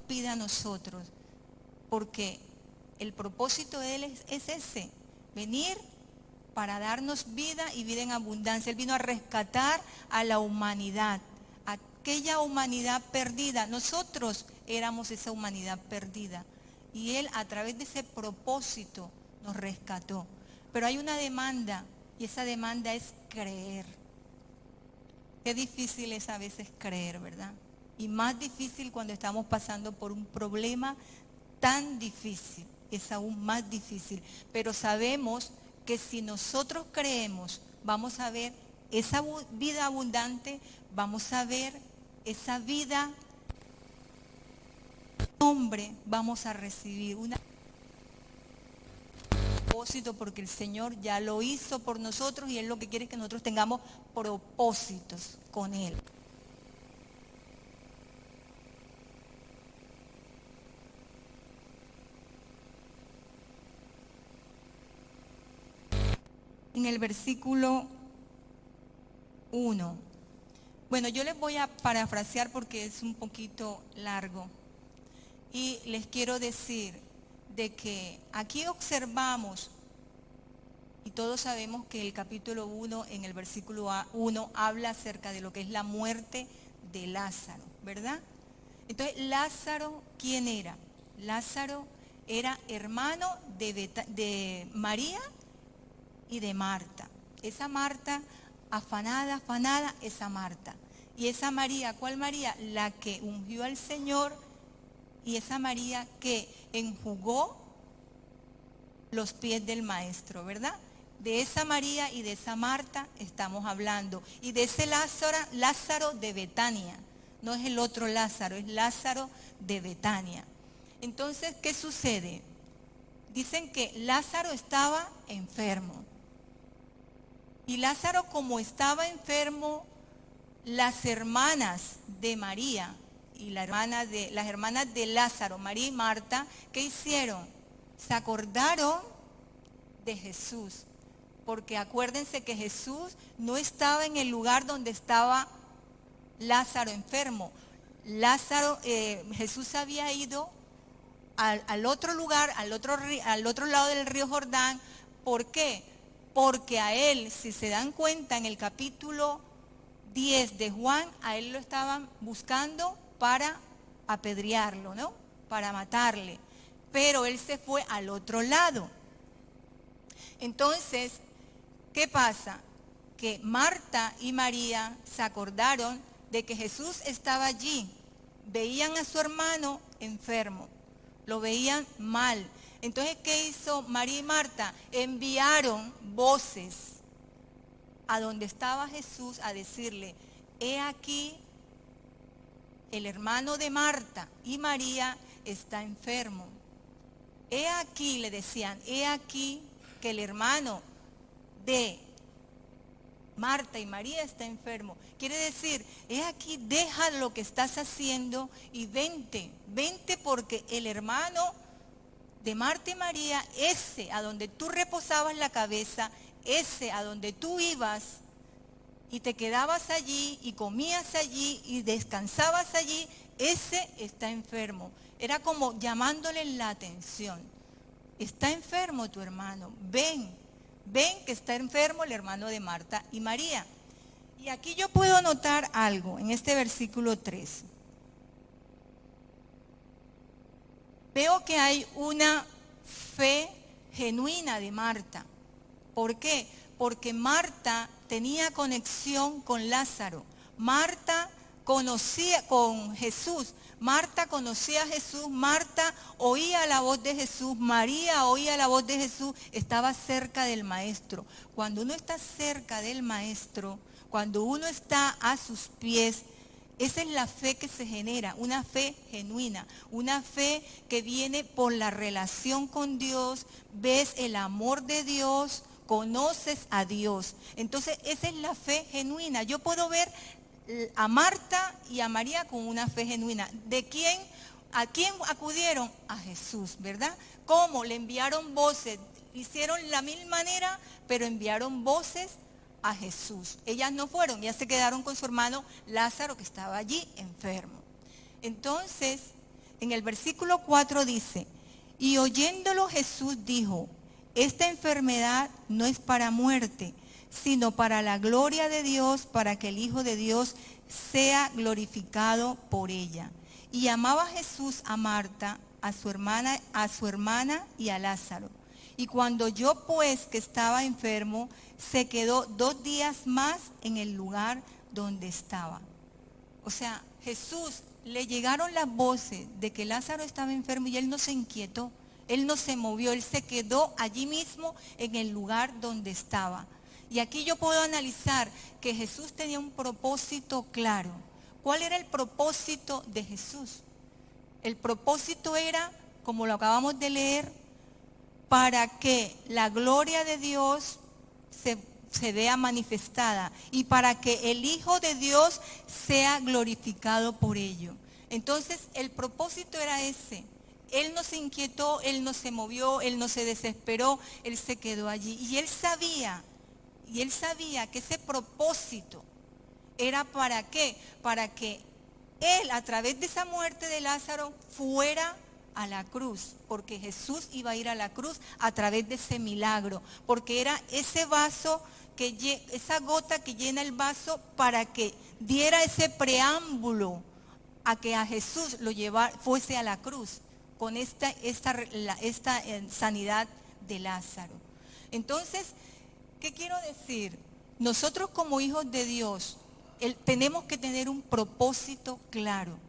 pide a nosotros, porque el propósito de Él es ese, venir para darnos vida y vida en abundancia. Él vino a rescatar a la humanidad, aquella humanidad perdida. Nosotros éramos esa humanidad perdida y Él a través de ese propósito nos rescató. Pero hay una demanda y esa demanda es creer. Qué difícil es a veces creer, ¿verdad? Y más difícil cuando estamos pasando por un problema tan difícil, es aún más difícil. Pero sabemos que si nosotros creemos, vamos a ver esa vida abundante, vamos a ver esa vida, hombre, vamos a recibir una propósito, porque el Señor ya lo hizo por nosotros y Él lo que quiere es que nosotros tengamos propósitos con Él. En el versículo 1. Bueno, yo les voy a parafrasear porque es un poquito largo. Y les quiero decir de que aquí observamos, y todos sabemos que el capítulo 1, en el versículo 1, habla acerca de lo que es la muerte de Lázaro, ¿verdad? Entonces, Lázaro, ¿quién era? Lázaro era hermano de María y de Marta. Esa Marta, afanada, esa Marta. Y esa María, ¿cuál María? La que ungió al Señor, y esa María que enjugó los pies del Maestro, ¿verdad? De esa María y de esa Marta estamos hablando. Y de ese Lázaro de Betania. No es el otro Lázaro, es Lázaro de Betania. Entonces, ¿qué sucede? Dicen que Lázaro estaba enfermo. Y Lázaro, como estaba enfermo, las hermanas de María y las hermanas de Lázaro, María y Marta, ¿qué hicieron? Se acordaron de Jesús. Porque acuérdense que Jesús no estaba en el lugar donde estaba Lázaro enfermo. Jesús había ido al otro lugar, al otro lado del río Jordán. ¿Por qué? Porque a él, si se dan cuenta, en el capítulo 10 de Juan, a él lo estaban buscando para apedrearlo, ¿no? Para matarle. Pero él se fue al otro lado. Entonces, ¿qué pasa? Que Marta y María se acordaron de que Jesús estaba allí. Veían a su hermano enfermo, lo veían mal. Entonces, ¿qué hizo María y Marta? Enviaron voces a donde estaba Jesús a decirle: he aquí, el hermano de Marta y María está enfermo. He aquí, le decían, he aquí que el hermano de Marta y María está enfermo. Quiere decir, he aquí, deja lo que estás haciendo y vente porque el hermano de Marta y María, ese a donde tú reposabas la cabeza, ese a donde tú ibas y te quedabas allí y comías allí y descansabas allí, ese está enfermo. Era como llamándole la atención. Está enfermo tu hermano, ven que está enfermo el hermano de Marta y María. Y aquí yo puedo notar algo en este versículo 3. Veo que hay una fe genuina de Marta. ¿Por qué? Porque Marta tenía conexión con Lázaro. Marta conocía con Jesús. Marta conocía a Jesús. Marta oía la voz de Jesús. María oía la voz de Jesús. Estaba cerca del Maestro. Cuando uno está cerca del Maestro, cuando uno está a sus pies, esa es la fe que se genera, una fe genuina, una fe que viene por la relación con Dios, ves el amor de Dios, conoces a Dios. Entonces esa es la fe genuina. Yo puedo ver a Marta y a María con una fe genuina. ¿A quién acudieron? A Jesús, ¿verdad? ¿Cómo? Le enviaron voces, hicieron la misma manera, pero enviaron voces a Jesús. Ellas no fueron, ellas se quedaron con su hermano Lázaro, que estaba allí enfermo. Entonces, En el versículo 4 dice, y oyéndolo Jesús dijo, esta enfermedad no es para muerte, sino para la gloria de Dios, para que el Hijo de Dios sea glorificado por ella. Y amaba Jesús a Marta, a su hermana y a Lázaro. Y cuando oyó pues que estaba enfermo, se quedó 2 días más en el lugar donde estaba. O sea, Jesús le llegaron las voces de que Lázaro estaba enfermo y él no se inquietó, él no se movió, él se quedó allí mismo en el lugar donde estaba. Y aquí yo puedo analizar que Jesús tenía un propósito claro. ¿Cuál era el propósito de Jesús? El propósito era, como lo acabamos de leer, para que la gloria de Dios se vea manifestada y para que el Hijo de Dios sea glorificado por ello. Entonces el propósito era ese. Él no se inquietó, él no se movió, él no se desesperó, él se quedó allí. Y él sabía que ese propósito era ¿para qué? Para que él, a través de esa muerte de Lázaro, fuera a la cruz, porque Jesús iba a ir a la cruz a través de ese milagro, porque era ese vaso, esa gota que llena el vaso para que diera ese preámbulo a que a Jesús lo fuese a la cruz con esta sanidad de Lázaro. Entonces, ¿qué quiero decir? Nosotros como hijos de Dios, tenemos que tener un propósito claro.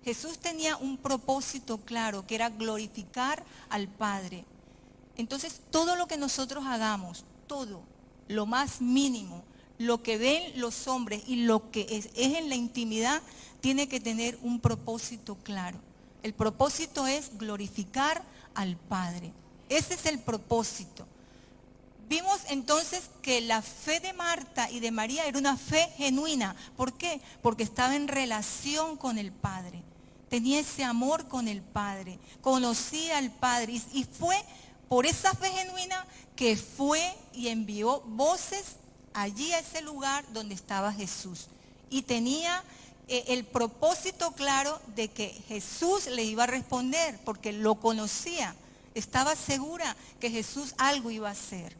Jesús tenía un propósito claro, que era glorificar al Padre. Entonces, todo lo que nosotros hagamos, todo, lo más mínimo, lo que ven los hombres y lo que es en la intimidad, tiene que tener un propósito claro. El propósito es glorificar al Padre. Ese es el propósito. Vimos entonces que la fe de Marta y de María era una fe genuina. ¿Por qué? Porque estaba en relación con el Padre. Tenía ese amor con el Padre. Conocía al Padre. Y fue por esa fe genuina que fue y envió voces allí a ese lugar donde estaba Jesús. Y tenía el propósito claro de que Jesús le iba a responder, porque lo conocía. Estaba segura que Jesús algo iba a hacer.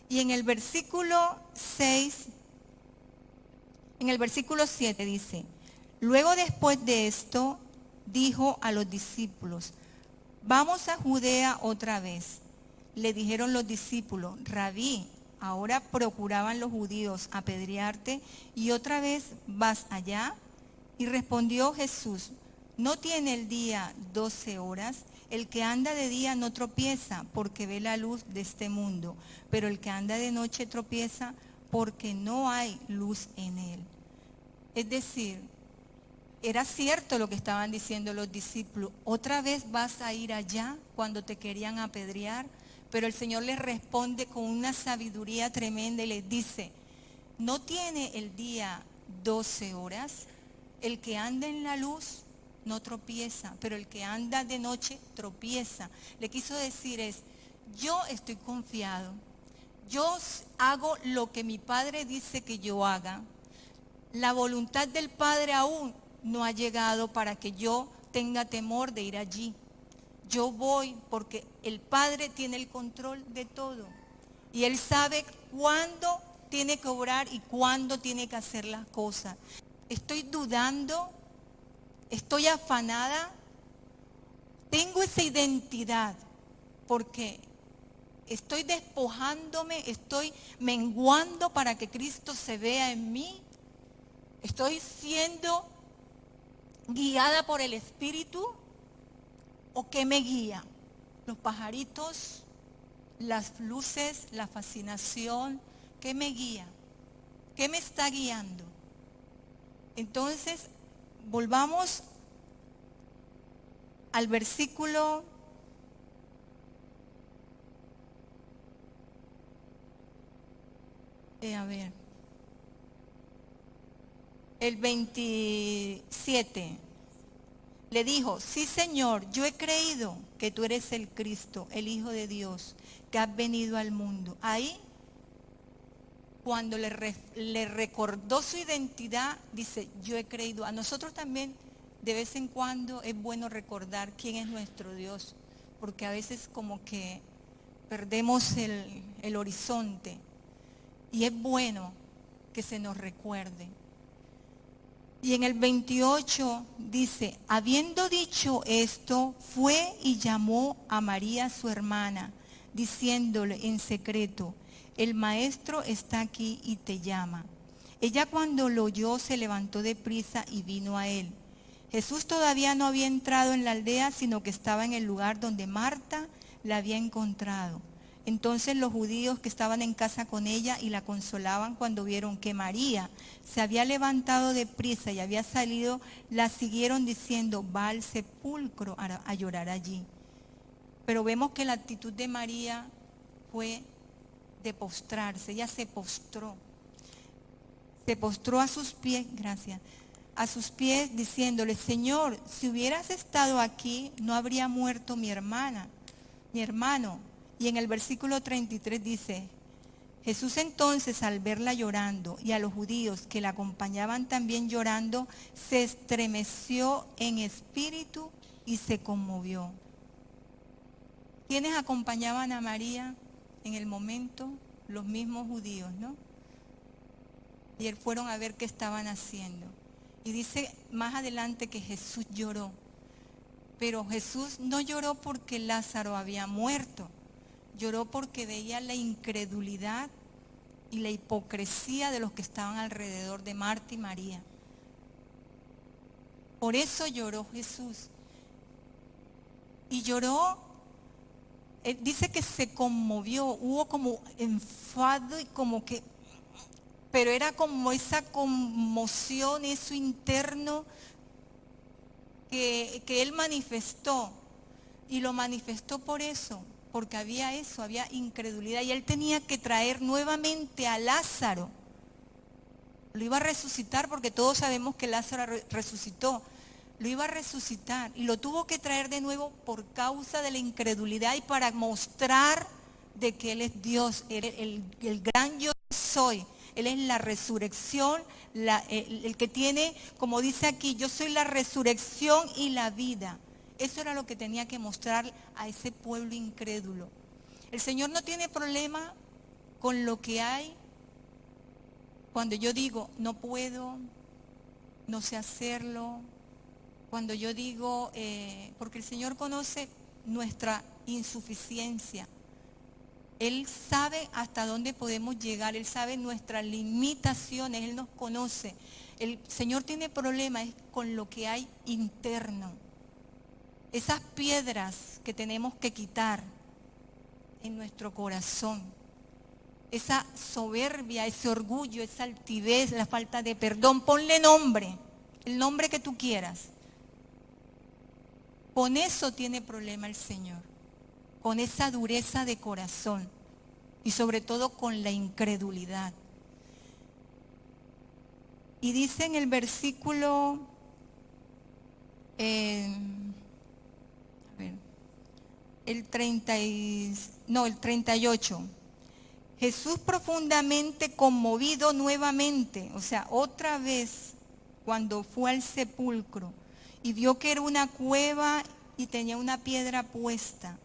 Y en el versículo 6, en el versículo 7 dice, luego después de esto, dijo a los discípulos, vamos a Judea otra vez. Le dijeron los discípulos, Rabí, ahora procuraban los judíos apedrearte y otra vez vas allá. Y respondió Jesús, ¿no tiene el día 12 horas? El que anda de día no tropieza porque ve la luz de este mundo, pero el que anda de noche tropieza porque no hay luz en él. Es decir, era cierto lo que estaban diciendo los discípulos. Otra vez vas a ir allá cuando te querían apedrear, pero el Señor les responde con una sabiduría tremenda y les dice, ¿no tiene el día 12 horas? El que anda en la luz no tropieza, pero el que anda de noche tropieza. Le quiso decir es, yo estoy confiado, yo hago lo que mi Padre dice que yo haga. La voluntad del Padre aún no ha llegado para que yo tenga temor de ir allí. Yo voy porque el Padre tiene el control de todo y Él sabe cuándo tiene que obrar y cuándo tiene que hacer las cosas. Estoy dudando, estoy afanada, tengo esa identidad porque estoy despojándome, estoy menguando para que Cristo se vea en mí, estoy siendo guiada por el Espíritu. ¿O qué me guía? Los pajaritos, las luces, la fascinación, ¿qué me guía? ¿Qué me está guiando? Entonces, volvamos al versículo el 27. Le dijo, sí Señor, yo he creído que tú eres el Cristo, el Hijo de Dios, que has venido al mundo. Ahí, cuando le recordó su identidad, dice, yo he creído. A nosotros también de vez en cuando es bueno recordar quién es nuestro Dios, porque a veces como que perdemos el horizonte y es bueno que se nos recuerde. Y en el 28 dice, habiendo dicho esto, fue y llamó a María su hermana, diciéndole en secreto, el maestro está aquí y te llama. Ella cuando lo oyó se levantó de prisa y vino a él. Jesús todavía no había entrado en la aldea, sino que estaba en el lugar donde Marta la había encontrado. Entonces los judíos que estaban en casa con ella y la consolaban cuando vieron que María se había levantado de prisa y había salido, la siguieron diciendo, va al sepulcro a llorar allí. Pero vemos que la actitud de María fue de postrarse, ella se postró a sus pies, gracias, a sus pies diciéndole, Señor, si hubieras estado aquí, no habría muerto mi hermano. Y en el versículo 33 dice, Jesús entonces al verla llorando y a los judíos que la acompañaban también llorando, se estremeció en espíritu y se conmovió. ¿Quiénes acompañaban a María en el momento? Los mismos judíos, ¿no? Y él fueron a ver qué estaban haciendo. Y dice más adelante que Jesús lloró. Pero Jesús no lloró porque Lázaro había muerto. Lloró porque veía la incredulidad y la hipocresía de los que estaban alrededor de Marta y María. Por eso lloró Jesús. Y lloró, dice que se conmovió, hubo como enfado y como que, pero era como esa conmoción, eso interno que él manifestó. Y lo manifestó por eso, porque había eso, había incredulidad. Y él tenía que traer nuevamente a Lázaro. Lo iba a resucitar porque todos sabemos que Lázaro resucitó. Lo iba a resucitar y lo tuvo que traer de nuevo por causa de la incredulidad y para mostrar de que Él es Dios, el gran yo soy. Él es la resurrección, el que tiene, como dice aquí, yo soy la resurrección y la vida. Eso era lo que tenía que mostrar a ese pueblo incrédulo. El Señor no tiene problema con lo que hay. Cuando yo digo, no puedo, no sé hacerlo. Cuando yo digo, porque el Señor conoce nuestra insuficiencia. Él sabe hasta dónde podemos llegar. Él sabe nuestras limitaciones. Él nos conoce. El Señor tiene problemas con lo que hay interno. Esas piedras que tenemos que quitar en nuestro corazón. Esa soberbia, ese orgullo, esa altivez, la falta de perdón. Ponle nombre, el nombre que tú quieras. Con eso tiene problema el Señor. Con esa dureza de corazón. Y sobre todo con la incredulidad. Y dice en el versículo... el 38. Jesús profundamente conmovido nuevamente, o sea, otra vez cuando fue al sepulcro y vio que era una cueva y tenía una piedra puesta.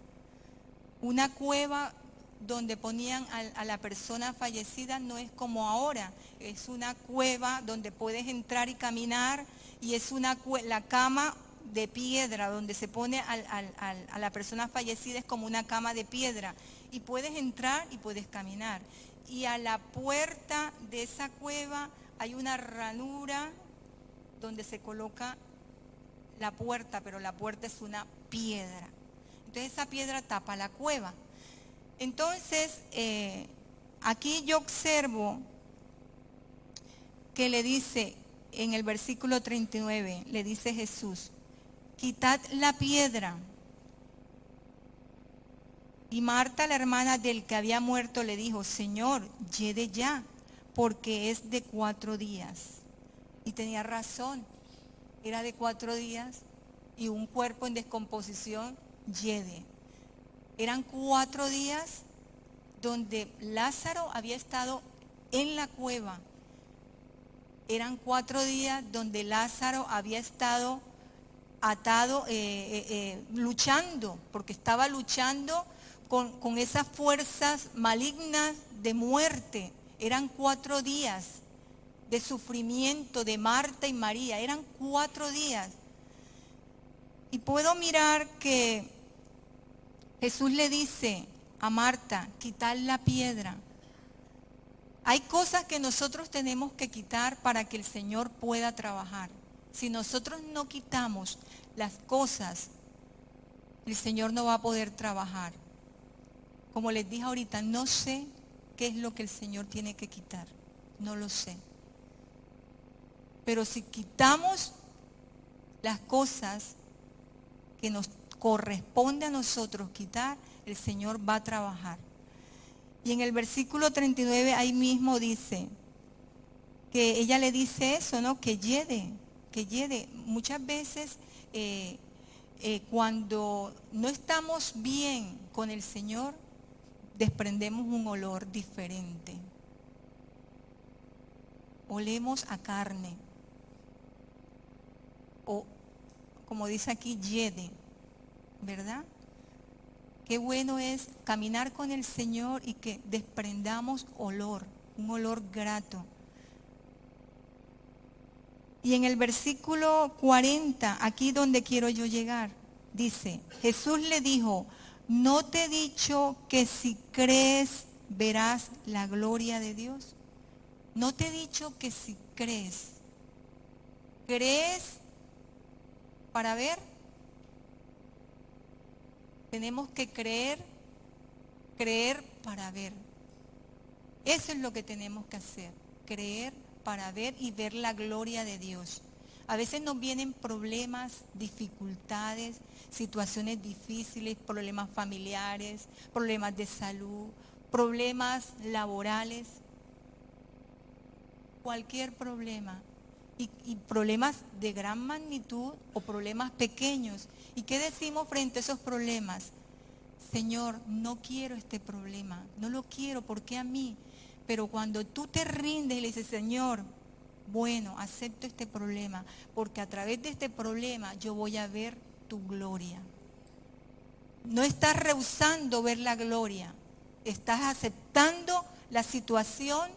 Una cueva donde ponían a la persona fallecida no es como ahora, es una cueva donde puedes entrar y caminar y es la cama de piedra donde se pone a la persona fallecida es como una cama de piedra y puedes entrar y puedes caminar. Y a la puerta de esa cueva hay una ranura donde se coloca la puerta, pero la puerta es una piedra. Entonces esa piedra tapa la cueva. Entonces, aquí yo observo que le dice en el versículo 39, le dice Jesús, quitad la piedra. Y Marta, la hermana del que había muerto, le dijo, Señor, llegue ya, porque es de 4 días. Y tenía razón, era de 4 días y un cuerpo en descomposición, llegue. Eran 4 días donde Lázaro había estado en la cueva. Eran 4 días donde Lázaro había estado atado, luchando, porque estaba luchando con esas fuerzas malignas de muerte. Eran 4 días de sufrimiento de Marta y María, eran 4 días. Y puedo mirar que Jesús le dice a Marta, quitar la piedra. Hay cosas que nosotros tenemos que quitar para que el Señor pueda trabajar. Si nosotros no quitamos las cosas, el Señor no va a poder trabajar. Como les dije ahorita, no sé qué es lo que el Señor tiene que quitar. No lo sé. Pero si quitamos las cosas que nos corresponde a nosotros quitar, el Señor va a trabajar. Y en el versículo 39 ahí mismo dice que ella le dice eso, ¿no? Que llegue. Muchas veces cuando no estamos bien con el Señor, desprendemos un olor diferente. Olemos a carne. O, como dice aquí, yede, ¿verdad? Qué bueno es caminar con el Señor y que desprendamos olor, un olor grato. Y en el versículo 40, aquí donde quiero yo llegar, dice, Jesús le dijo, ¿no te he dicho que si crees verás la gloria de Dios? No te he dicho que si crees. ¿Crees para ver? Tenemos que creer para ver. Eso es lo que tenemos que hacer, creer para ver y ver la gloria de Dios. A veces nos vienen problemas, dificultades, situaciones difíciles, problemas familiares, problemas de salud, problemas laborales, cualquier problema. Y problemas de gran magnitud o problemas pequeños. ¿Y qué decimos frente a esos problemas? Señor, no quiero este problema, no lo quiero, ¿por qué a mí? Pero cuando tú te rindes y le dices, Señor, bueno, acepto este problema, porque a través de este problema yo voy a ver tu gloria. No estás rehusando ver la gloria, estás aceptando la situación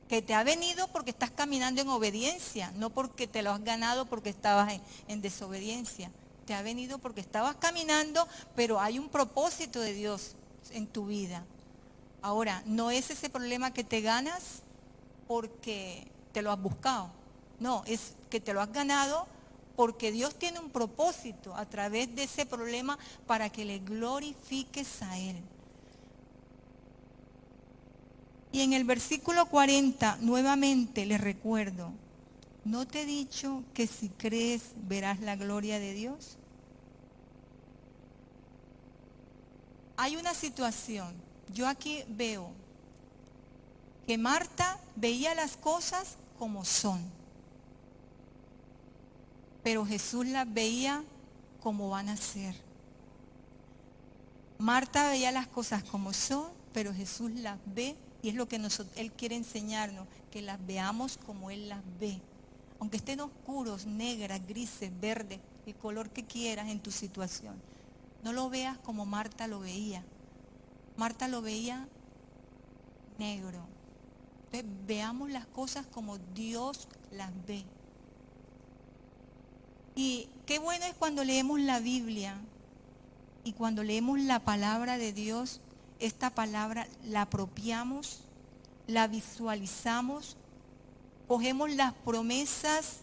que te ha venido porque estás caminando en obediencia, no porque te lo has ganado porque estabas en desobediencia. Te ha venido porque estabas caminando, pero hay un propósito de Dios en tu vida. Ahora, no es ese problema que te ganas porque te lo has buscado. No, es que te lo has ganado porque Dios tiene un propósito a través de ese problema para que le glorifiques a Él. Y en el versículo 40, nuevamente les recuerdo, ¿no te he dicho que si crees verás la gloria de Dios? Hay una situación, yo aquí veo que Marta veía las cosas como son, pero Jesús las veía como van a ser. Marta veía las cosas como son, pero Jesús las ve. Y es lo que Él quiere enseñarnos, que las veamos como Él las ve. Aunque estén oscuros, negras, grises, verdes, el color que quieras en tu situación. No lo veas como Marta lo veía. Marta lo veía negro. Entonces, veamos las cosas como Dios las ve. Y qué bueno es cuando leemos la Biblia y cuando leemos la palabra de Dios, esta palabra la apropiamos, la visualizamos, cogemos las promesas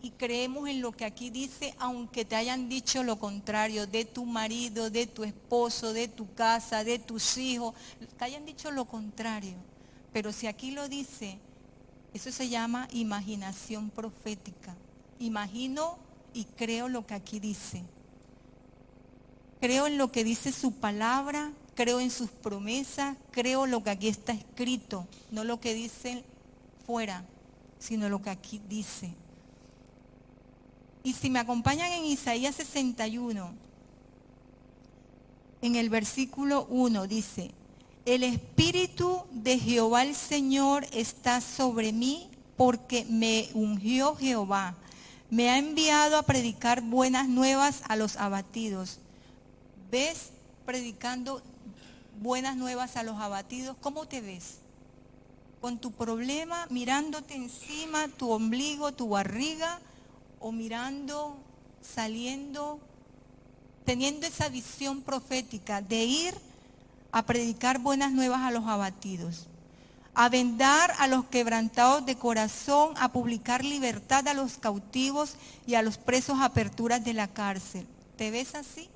y creemos en lo que aquí dice, aunque te hayan dicho lo contrario, de tu marido, de tu esposo, de tu casa, de tus hijos, te hayan dicho lo contrario. Pero si aquí lo dice, eso se llama imaginación profética. Imagino y creo lo que aquí dice. Creo en lo que dice su palabra, creo en sus promesas, creo lo que aquí está escrito, no lo que dice fuera, sino lo que aquí dice. Y si me acompañan en Isaías 61, en el versículo 1 dice, el Espíritu de Jehová el Señor está sobre mí porque me ungió Jehová. Me ha enviado a predicar buenas nuevas a los abatidos. ¿Ves predicando buenas nuevas a los abatidos? ¿Cómo te ves? ¿Con tu problema, mirándote encima, tu ombligo, tu barriga, o mirando, saliendo, teniendo esa visión profética de ir a predicar buenas nuevas a los abatidos, a vendar a los quebrantados de corazón, a publicar libertad a los cautivos y a los presos aperturas de la cárcel? ¿Te ves así?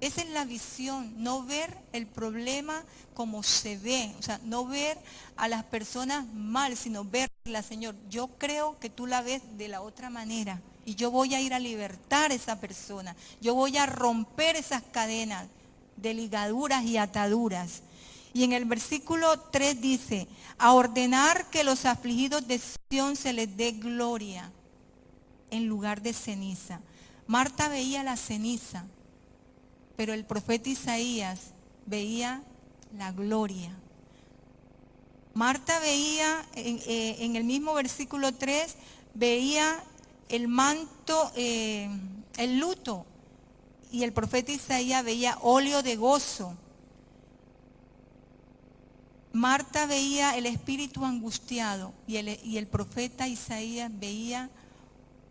Esa es la visión, no ver el problema como se ve, o sea, no ver a las personas mal, sino verla, Señor. Yo creo que tú la ves de la otra manera y yo voy a ir a libertar a esa persona. Yo voy a romper esas cadenas de ligaduras y ataduras. Y en el versículo 3 dice, a ordenar que los afligidos de Sión se les dé gloria en lugar de ceniza. Marta veía la ceniza, pero el profeta Isaías veía la gloria. Marta veía, en el mismo versículo 3, veía el manto, el luto, y el profeta Isaías veía óleo de gozo. Marta veía el espíritu angustiado y el profeta Isaías veía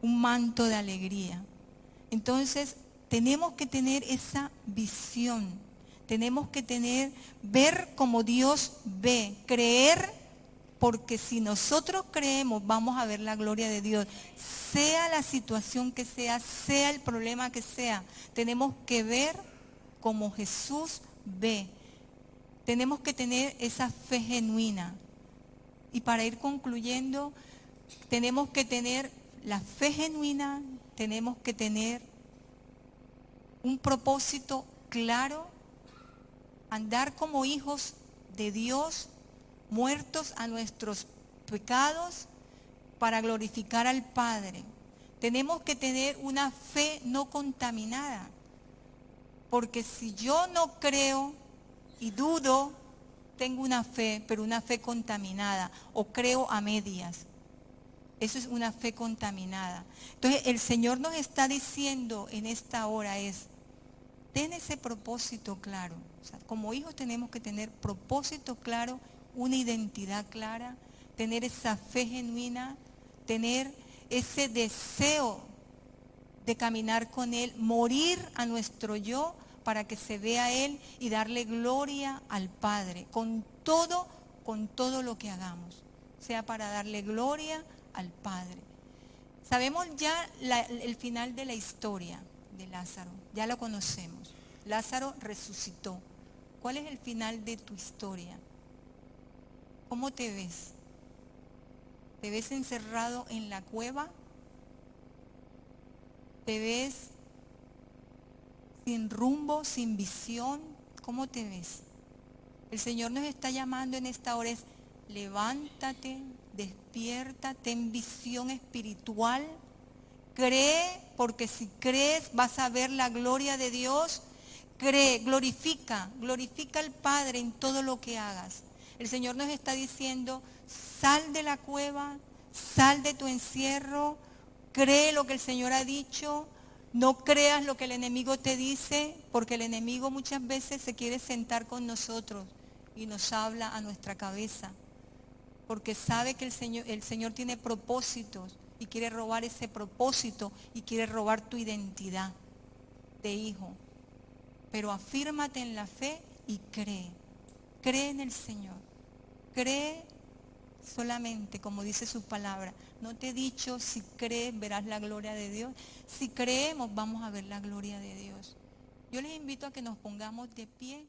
un manto de alegría. Entonces, tenemos que tener esa visión, tenemos que ver como Dios ve, creer, porque si nosotros creemos vamos a ver la gloria de Dios. Sea la situación que sea el problema que sea, tenemos que ver como Jesús ve. Tenemos que tener esa fe genuina. Y para ir concluyendo, tenemos que tener la fe genuina, tenemos que tener un propósito claro, andar como hijos de Dios, muertos a nuestros pecados para glorificar al Padre. Tenemos que tener una fe no contaminada, porque si yo no creo y dudo, tengo una fe, pero una fe contaminada, o creo a medias. Eso es una fe contaminada. Entonces el Señor nos está diciendo en esta hora ten ese propósito claro. O sea, como hijos tenemos que tener propósito claro, una identidad clara, tener esa fe genuina, tener ese deseo de caminar con Él, morir a nuestro yo para que se vea Él y darle gloria al Padre con todo lo que hagamos, sea para darle gloria al Padre. Sabemos ya el final de la historia de Lázaro, ya lo conocemos. Lázaro resucitó. ¿Cuál es el final de tu historia? ¿Cómo te ves? ¿Te ves encerrado en la cueva? ¿Te ves sin rumbo, sin visión? ¿Cómo te ves? El Señor nos está llamando en esta hora, levántate, despierta, ten visión espiritual, cree, porque si crees vas a ver la gloria de Dios. Cree, glorifica al Padre en todo lo que hagas. El Señor nos está diciendo, sal de la cueva, sal de tu encierro, cree lo que el Señor ha dicho, no creas lo que el enemigo te dice, porque el enemigo muchas veces se quiere sentar con nosotros y nos habla a nuestra cabeza, porque sabe que el Señor tiene propósitos y quiere robar ese propósito y quiere robar tu identidad de hijo. Pero afírmate en la fe y cree en el Señor, cree solamente como dice su palabra. No te he dicho, si crees verás la gloria de Dios. Si creemos vamos a ver la gloria de Dios. Yo les invito a que nos pongamos de pie.